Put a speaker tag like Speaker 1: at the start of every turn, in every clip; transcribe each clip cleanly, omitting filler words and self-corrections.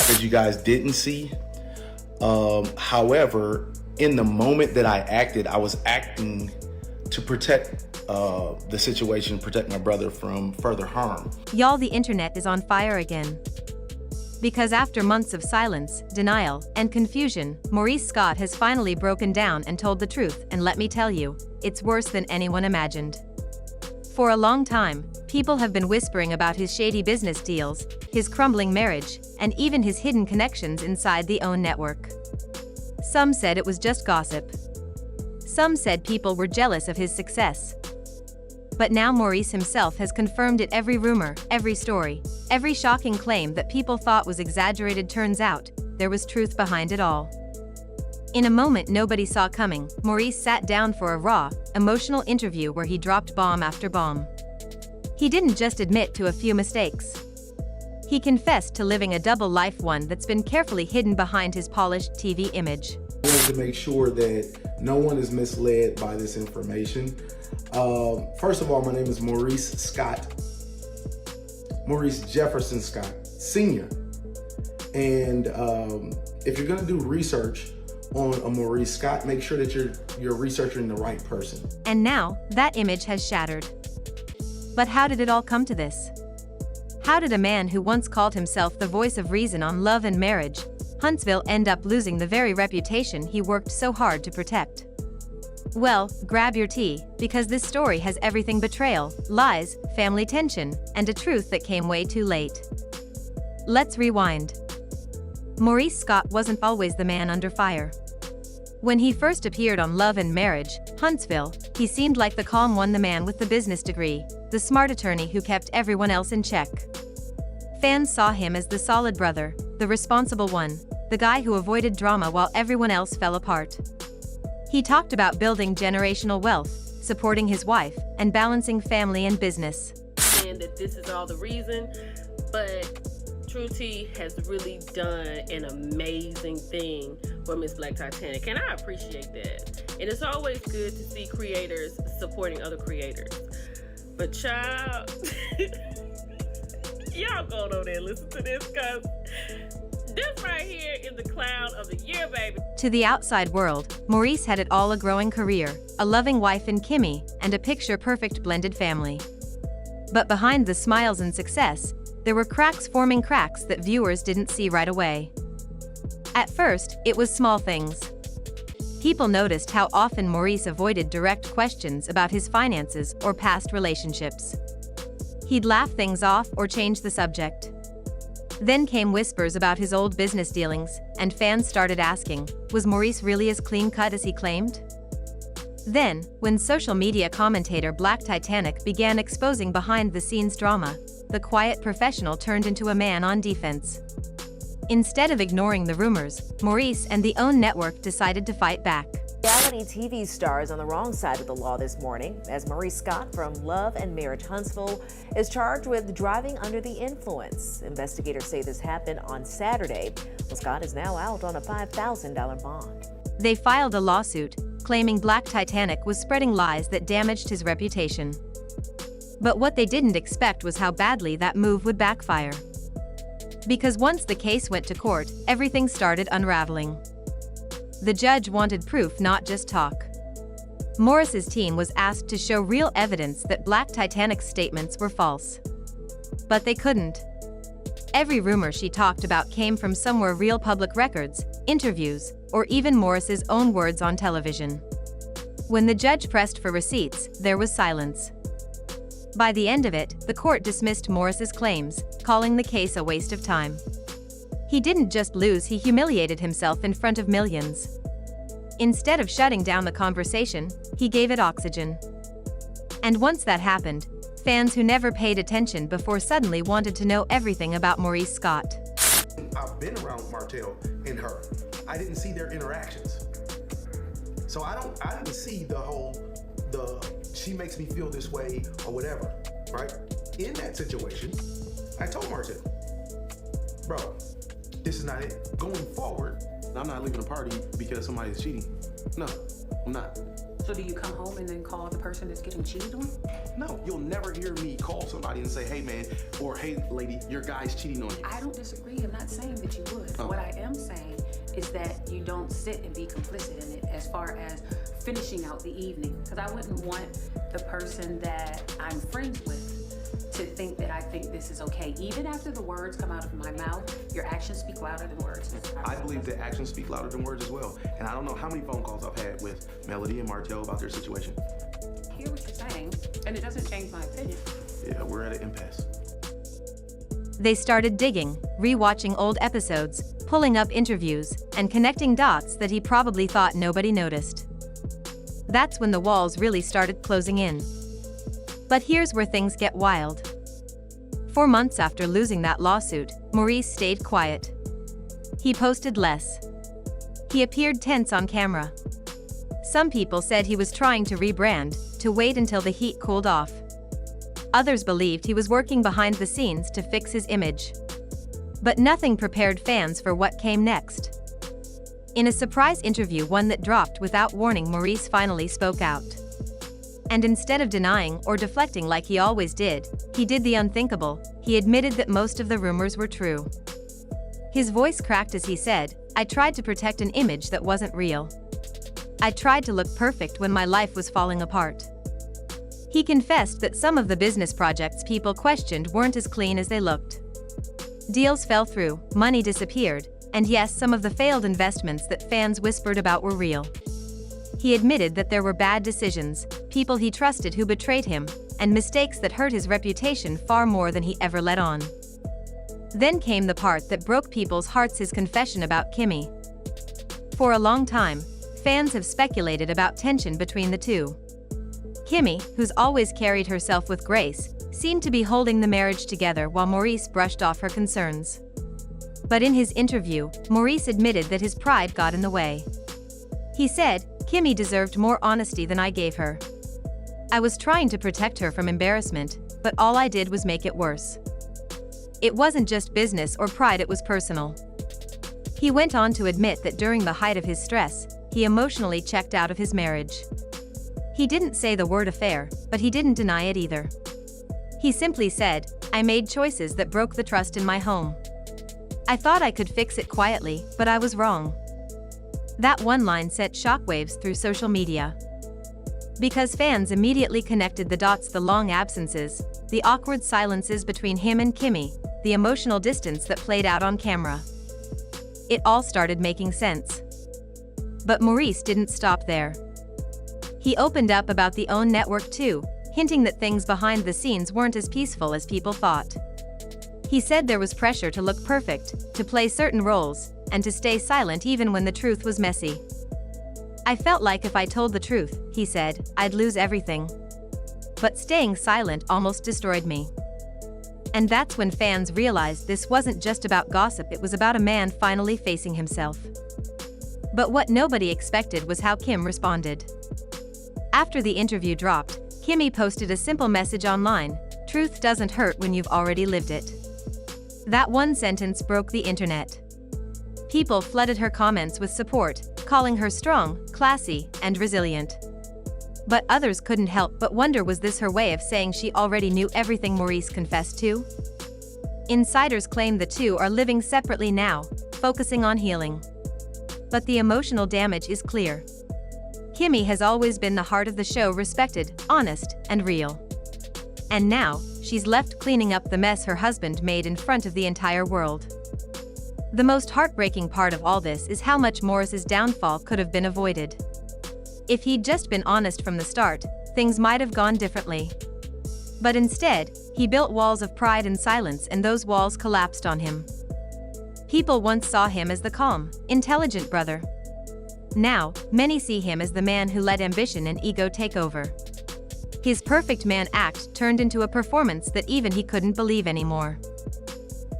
Speaker 1: that you guys didn't see. However, in the moment that I acted, I was acting to protect the situation, protect my brother from further harm.
Speaker 2: Y'all, the internet is on fire again. Because after months of silence, denial, and confusion, Maurice Scott has finally broken down and told the truth, and let me tell you, it's worse than anyone imagined. For a long time, people have been whispering about his shady business deals, his crumbling marriage, and even his hidden connections inside the OWN network. Some said it was just gossip. Some said people were jealous of his success. But now Maurice himself has confirmed it. Every rumor, every story, every shocking claim that people thought was exaggerated, turns out there was truth behind it all. In a moment nobody saw coming, Maurice sat down for a raw, emotional interview where he dropped bomb after bomb. He didn't just admit to a few mistakes. He confessed to living a double life, one that's been carefully hidden behind his polished TV image.
Speaker 1: I wanted to make sure that no one is misled by this information. First of all, my name is Maurice Scott. Maurice Jefferson Scott, Sr. And if you're gonna do research on a Maurice Scott, make sure that you're researching the right person.
Speaker 2: And now, that image has shattered. But how did it all come to this? How did a man who once called himself the voice of reason on love and marriage, Huntsville, end up losing the very reputation he worked so hard to protect? Well, grab your tea, because this story has everything: betrayal, lies, family tension, and a truth that came way too late. Let's rewind. Maurice Scott wasn't always the man under fire. When he first appeared on Love and Marriage, Huntsville, he seemed like the calm one, the man with the business degree, the smart attorney who kept everyone else in check. Fans saw him as the solid brother, the responsible one, the guy who avoided drama while everyone else fell apart. He talked about building generational wealth, supporting his wife, and balancing family and business.
Speaker 3: And that this is all the reason, but True T has really done an amazing thing for Miss Black Titanic, and I appreciate that. And it's always good to see creators supporting other creators. But child, y'all go over there and listen to this, because this right here is the clown of the year, baby.
Speaker 2: To the outside world, Maurice had it all: a growing career, a loving wife in Kimmi, and a picture-perfect blended family. But behind the smiles and success, there were cracks forming, cracks that viewers didn't see right away. At first, it was small things. People noticed how often Maurice avoided direct questions about his finances or past relationships. He'd laugh things off or change the subject. Then came whispers about his old business dealings, and fans started asking, was Maurice really as clean-cut as he claimed? Then, when social media commentator Black Titanic began exposing behind-the-scenes drama, the quiet professional turned into a man on defense. Instead of ignoring the rumors, Maurice and the OWN network decided to fight back.
Speaker 4: Reality TV star is on the wrong side of the law this morning, as Maurice Scott from Love and Marriage Huntsville is charged with driving under the influence. Investigators say this happened on Saturday. Well, Scott is now out on a $5,000 bond.
Speaker 2: They filed a lawsuit, claiming Black Titanic was spreading lies that damaged his reputation. But what they didn't expect was how badly that move would backfire. Because once the case went to court, everything started unraveling. The judge wanted proof, not just talk. Maurice's team was asked to show real evidence that Black Titanic's statements were false. But they couldn't. Every rumor she talked about came from somewhere: real public records, interviews, or even Maurice's own words on television. When the judge pressed for receipts, there was silence. By the end of it, the court dismissed Maurice's claims, calling the case a waste of time. He didn't just lose, he humiliated himself in front of millions. Instead of shutting down the conversation, he gave it oxygen. And once that happened, fans who never paid attention before suddenly wanted to know everything about Maurice Scott.
Speaker 1: I've been around Martell and her. I didn't see their interactions. So I didn't see she makes me feel this way or whatever, right? In that situation, I told Martell, bro, this is not it. Going forward, I'm not leaving a party because somebody's cheating. No, I'm not.
Speaker 5: So do you come home and then call the person that's getting cheated on?
Speaker 1: No, you'll never hear me call somebody and say, hey man, or hey lady, your guy's cheating on you.
Speaker 5: I don't disagree. I'm not saying that you would.
Speaker 1: Oh.
Speaker 5: What I am saying is that you don't sit and be complicit in it as far as finishing out the evening. Because I wouldn't want the person that I'm friends with to think that I think this is okay. Even after the words come out of my mouth, your actions speak louder than words.
Speaker 1: I believe that actions speak louder than words as well. And I don't know how many phone calls I've had with Melody and Martell about their situation.
Speaker 5: I hear what you're saying, and it doesn't change my opinion.
Speaker 1: Yeah, we're at an impasse.
Speaker 2: They started digging, rewatching old episodes, pulling up interviews, and connecting dots that he probably thought nobody noticed. That's when the walls really started closing in. But here's where things get wild. 4 months after losing that lawsuit, Maurice stayed quiet. He posted less. He appeared tense on camera. Some people said he was trying to rebrand, to wait until the heat cooled off. Others believed he was working behind the scenes to fix his image. But nothing prepared fans for what came next. In a surprise interview, one that dropped without warning, Maurice finally spoke out. And instead of denying or deflecting like he always did, he did the unthinkable. He admitted that most of the rumors were true. His voice cracked as he said, "I tried to protect an image that wasn't real. I tried to look perfect when my life was falling apart." He confessed that some of the business projects people questioned weren't as clean as they looked. Deals fell through, money disappeared, and yes, some of the failed investments that fans whispered about were real. He admitted that there were bad decisions, people he trusted who betrayed him, and mistakes that hurt his reputation far more than he ever let on. Then came the part that broke people's hearts, his confession about Kimmi. For a long time, fans have speculated about tension between the two. Kimmi, who's always carried herself with grace, seemed to be holding the marriage together while Maurice brushed off her concerns. But in his interview, Maurice admitted that his pride got in the way. He said, "Kimmi deserved more honesty than I gave her. I was trying to protect her from embarrassment, but all I did was make it worse." It wasn't just business or pride, it was personal. He went on to admit that during the height of his stress, he emotionally checked out of his marriage. He didn't say the word affair, but he didn't deny it either. He simply said, "I made choices that broke the trust in my home. I thought I could fix it quietly, but I was wrong." That one line sent shockwaves through social media. Because fans immediately connected the dots: the long absences, the awkward silences between him and Kimmi, the emotional distance that played out on camera. It all started making sense. But Maurice didn't stop there. He opened up about the OWN network too, hinting that things behind the scenes weren't as peaceful as people thought. He said there was pressure to look perfect, to play certain roles, and to stay silent even when the truth was messy. "I felt like if I told the truth," he said, "I'd lose everything. But staying silent almost destroyed me." And that's when fans realized this wasn't just about gossip, it was about a man finally facing himself. But what nobody expected was how Kim responded. After the interview dropped, Kimmi posted a simple message online: "Truth doesn't hurt when you've already lived it." That one sentence broke the internet. People flooded her comments with support, calling her strong, classy, and resilient. But others couldn't help but wonder, was this her way of saying she already knew everything Maurice confessed to? Insiders claim the two are living separately now, focusing on healing. But the emotional damage is clear. Kimmi has always been the heart of the show, respected, honest, and real. And now, she's left cleaning up the mess her husband made in front of the entire world. The most heartbreaking part of all this is how much Maurice's downfall could have been avoided. If he'd just been honest from the start, things might have gone differently. But instead, he built walls of pride and silence, and those walls collapsed on him. People once saw him as the calm, intelligent brother. Now, many see him as the man who let ambition and ego take over. His perfect man act turned into a performance that even he couldn't believe anymore.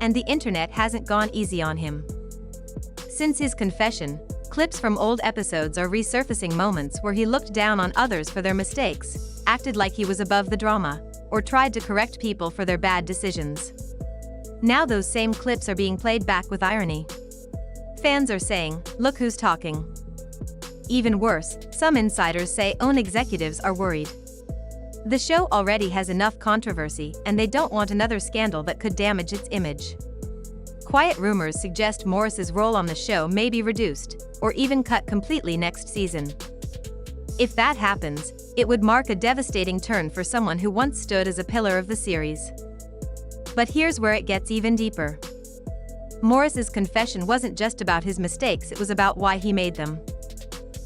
Speaker 2: And the internet hasn't gone easy on him. Since his confession, clips from old episodes are resurfacing, moments where he looked down on others for their mistakes, acted like he was above the drama, or tried to correct people for their bad decisions. Now those same clips are being played back with irony. Fans are saying, "Look who's talking." Even worse, some insiders say OWN executives are worried. The show already has enough controversy, and they don't want another scandal that could damage its image. Quiet rumors suggest Maurice's role on the show may be reduced, or even cut completely next season. If that happens, it would mark a devastating turn for someone who once stood as a pillar of the series. But here's where it gets even deeper. Maurice's confession wasn't just about his mistakes, it was about why he made them.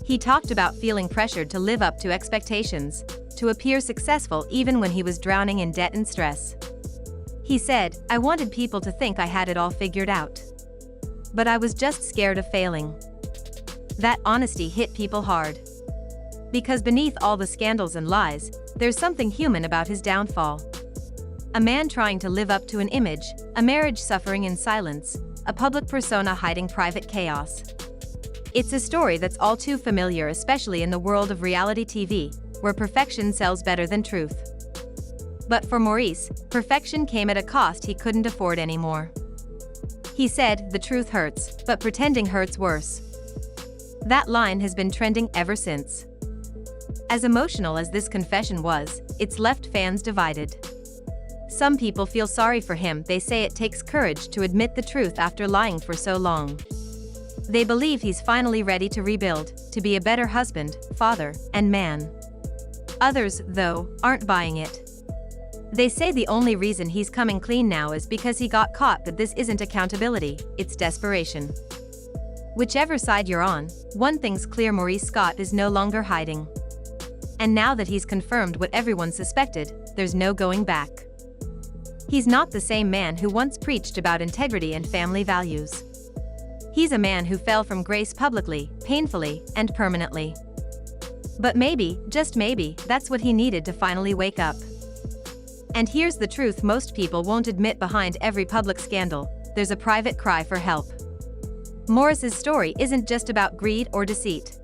Speaker 2: He talked about feeling pressured to live up to expectations, to appear successful even when he was drowning in debt and stress. He said, "I wanted people to think I had it all figured out. But I was just scared of failing." That honesty hit people hard. Because beneath all the scandals and lies, there's something human about his downfall. A man trying to live up to an image, a marriage suffering in silence, a public persona hiding private chaos. It's a story that's all too familiar, especially in the world of reality TV, where perfection sells better than truth. But for Maurice, perfection came at a cost he couldn't afford anymore. He said, "The truth hurts, but pretending hurts worse." That line has been trending ever since. As emotional as this confession was, it's left fans divided. Some people feel sorry for him. They say it takes courage to admit the truth after lying for so long. They believe he's finally ready to rebuild, to be a better husband, father, and man. Others, though, aren't buying it. They say the only reason he's coming clean now is because he got caught, but this isn't accountability, it's desperation. Whichever side you're on, one thing's clear: Maurice Scott is no longer hiding. And now that he's confirmed what everyone suspected, there's no going back. He's not the same man who once preached about integrity and family values. He's a man who fell from grace publicly, painfully, and permanently. But maybe, just maybe, that's what he needed to finally wake up. And here's the truth most people won't admit: behind every public scandal, there's a private cry for help. Maurice's story isn't just about greed or deceit.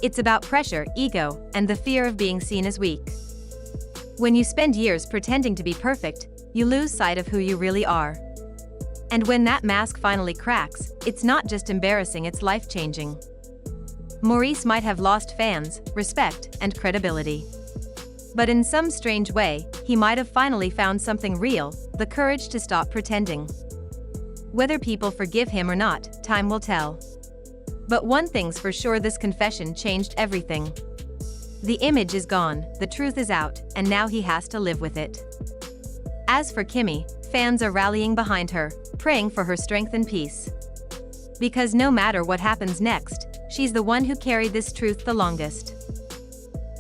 Speaker 2: It's about pressure, ego, and the fear of being seen as weak. When you spend years pretending to be perfect, you lose sight of who you really are. And when that mask finally cracks, it's not just embarrassing, it's life-changing. Maurice might have lost fans, respect, and credibility. But in some strange way, he might have finally found something real: the courage to stop pretending. Whether people forgive him or not, time will tell. But one thing's for sure: this confession changed everything. The image is gone, the truth is out, and now he has to live with it. As for Kimmi, fans are rallying behind her, praying for her strength and peace. Because no matter what happens next, she's the one who carried this truth the longest.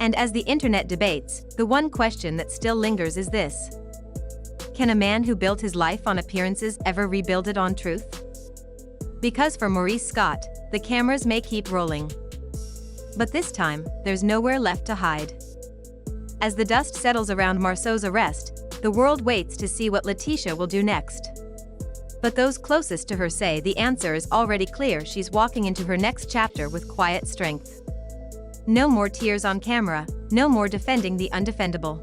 Speaker 2: And as the internet debates, the one question that still lingers is this: can a man who built his life on appearances ever rebuild it on truth? Because for Maurice Scott, the cameras may keep rolling. But this time, there's nowhere left to hide. As the dust settles around Marceau's arrest, the world waits to see what Letitia will do next. But those closest to her say the answer is already clear: she's walking into her next chapter with quiet strength. No more tears on camera, no more defending the undefendable.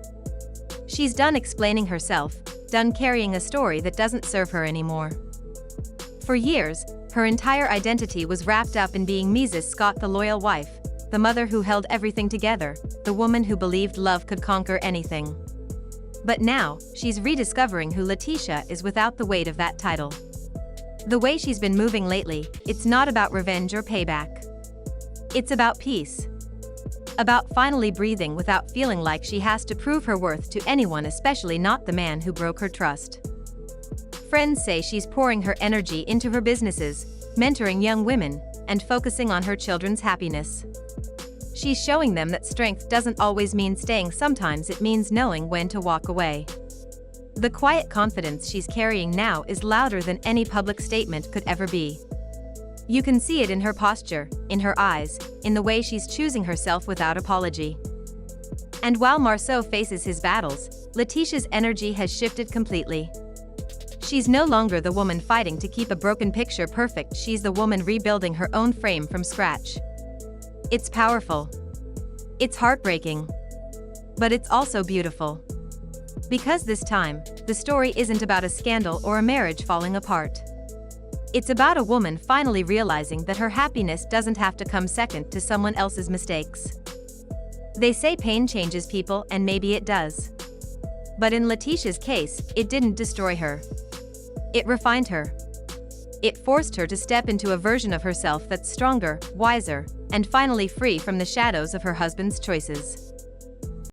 Speaker 2: She's done explaining herself, done carrying a story that doesn't serve her anymore. For years, her entire identity was wrapped up in being Mrs. Scott, the loyal wife, the mother who held everything together, the woman who believed love could conquer anything. But now, she's rediscovering who Letitia is without the weight of that title. The way she's been moving lately, it's not about revenge or payback. It's about peace. About finally breathing without feeling like she has to prove her worth to anyone, especially not the man who broke her trust. Friends say she's pouring her energy into her businesses, mentoring young women, and focusing on her children's happiness. She's showing them that strength doesn't always mean staying, sometimes it means knowing when to walk away. The quiet confidence she's carrying now is louder than any public statement could ever be. You can see it in her posture, in her eyes, in the way she's choosing herself without apology. And while Marceau faces his battles, Letitia's energy has shifted completely. She's no longer the woman fighting to keep a broken picture perfect, she's the woman rebuilding her own frame from scratch. It's powerful. It's heartbreaking. But it's also beautiful. Because this time, the story isn't about a scandal or a marriage falling apart. It's about a woman finally realizing that her happiness doesn't have to come second to someone else's mistakes. They say pain changes people, and maybe it does. But in Letitia's case, it didn't destroy her. It refined her. It forced her to step into a version of herself that's stronger, wiser, and finally free from the shadows of her husband's choices.